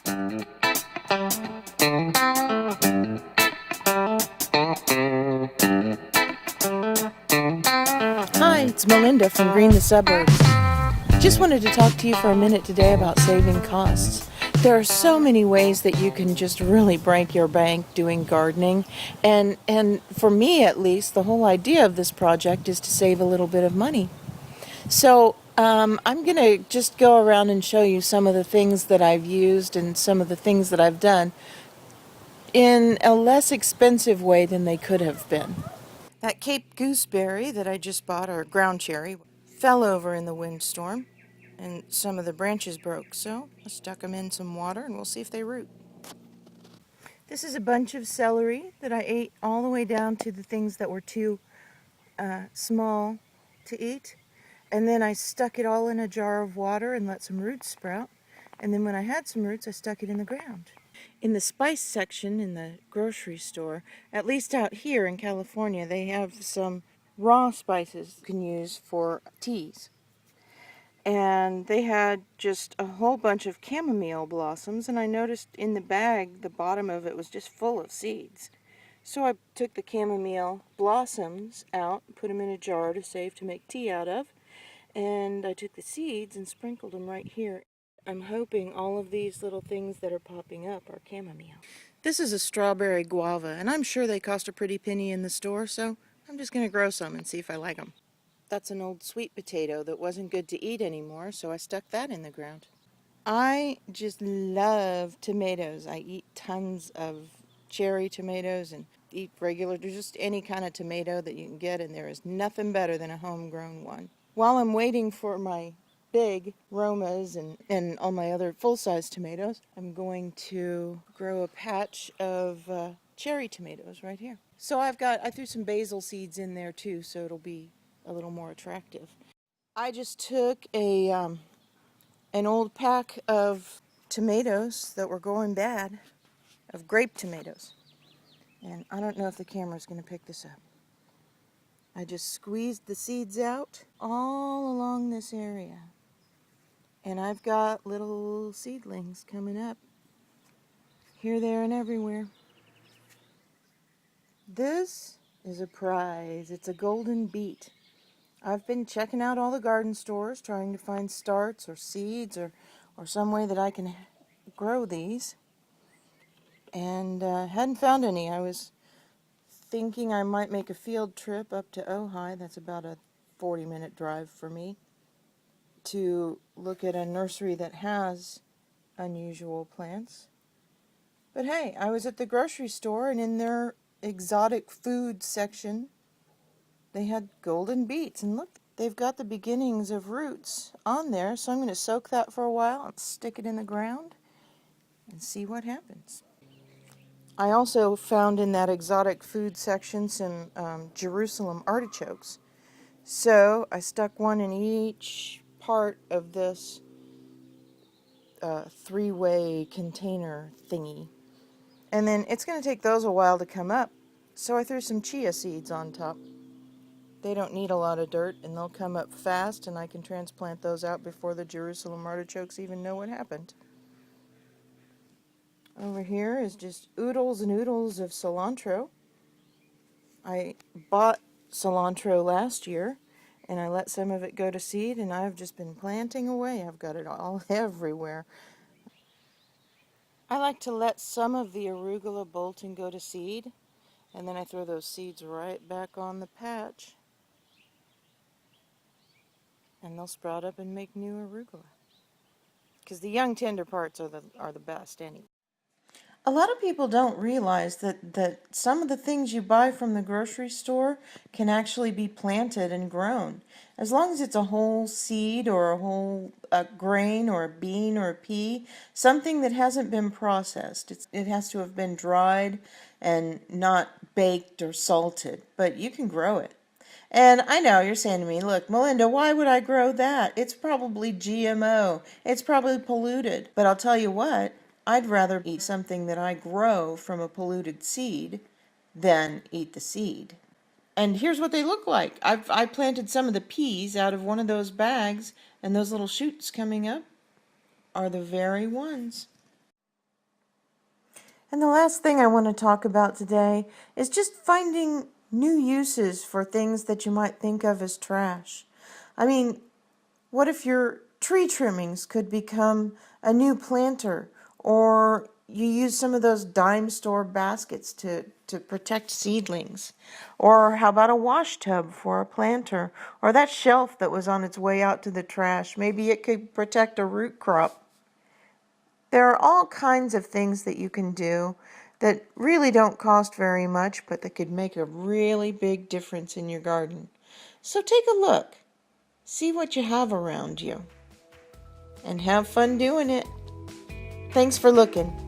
Hi, it's Melinda from Green the Suburbs. Just wanted to talk to you for a minute today about saving costs. There are so many ways that you can just really break your bank doing gardening, and for me at least, the whole idea of this project is to save a little bit of money. So I'm going to just go around and show you some of the things that I've used and some of the things that I've done in a less expensive way than they could have been. That Cape gooseberry that I just bought, or ground cherry, fell over in the windstorm and some of the branches broke, so I stuck them in some water and we'll see if they root. This is a bunch of celery that I ate all the way down to the things that were too small to eat, and then I stuck it all in a jar of water and let some roots sprout, and then when I had some roots I stuck it in the ground. In the spice section in the grocery store, at least out here in California, they have some raw spices you can use for teas. And they had just a whole bunch of chamomile blossoms, and I noticed in the bag the bottom of it was just full of seeds. So I took the chamomile blossoms out, put them in a jar to save to make tea out of, and I took the seeds and sprinkled them right here. I'm hoping all of these little things that are popping up are chamomile. This is a strawberry guava, and I'm sure they cost a pretty penny in the store, so I'm just going to grow some and see if I like them. That's an old sweet potato that wasn't good to eat anymore, so I stuck that in the ground. I just love tomatoes. I eat tons of cherry tomatoes and eat regular, just any kind of tomato that you can get, and there is nothing better than a homegrown one. While I'm waiting for my big Romas and all my other full-size tomatoes, I'm going to grow a patch of cherry tomatoes right here. So I threw some basil seeds in there too, so it'll be a little more attractive. I just took an old pack of tomatoes that were going bad, of grape tomatoes, and I don't know if the camera's going to pick this up. I just squeezed the seeds out all along this area. And I've got little seedlings coming up here, there, and everywhere. This is a prize. It's a golden beet. I've been checking out all the garden stores trying to find starts or seeds or some way that I can grow these. And hadn't found any. I was thinking I might make a field trip up to Ojai. That's about a 40-minute drive for me, to look at a nursery that has unusual plants. But hey, I was at the grocery store, and in their exotic food section they had golden beets, and look, they've got the beginnings of roots on there, so I'm going to soak that for a while and stick it in the ground and see what happens. I also found in that exotic food section some Jerusalem artichokes. So I stuck one in each part of this three-way container thingy. And then it's going to take those a while to come up. So I threw some chia seeds on top. They don't need a lot of dirt, and they'll come up fast, and I can transplant those out before the Jerusalem artichokes even know what happened. Over here is just oodles and oodles of cilantro. I bought cilantro last year, and I let some of it go to seed, and I've just been planting away. I've got it all everywhere. I like to let some of the arugula bolt and go to seed, and then I throw those seeds right back on the patch, and they'll sprout up and make new arugula. Because the young tender parts are the best anyway. A lot of people don't realize that some of the things you buy from the grocery store can actually be planted and grown. As long as it's a whole seed or a whole grain or a bean or a pea, something that hasn't been processed. It has to have been dried and not baked or salted, but you can grow it. And I know you're saying to me, look, Melinda, why would I grow that? It's probably GMO. It's probably polluted. But I'll tell you what, I'd rather eat something that I grow from a polluted seed than eat the seed. And here's what they look like. I planted some of the peas out of one of those bags, and those little shoots coming up are the very ones. And the last thing I want to talk about today is just finding new uses for things that you might think of as trash. I mean, what if your tree trimmings could become a new planter, or you use some of those dime store baskets to protect seedlings? Or how about a wash tub for a planter? Or that shelf that was on its way out to the trash, maybe it could protect a root crop. There are all kinds of things that you can do that really don't cost very much, but that could make a really big difference in your garden. So take a look. See what you have around you. And have fun doing it. Thanks for looking.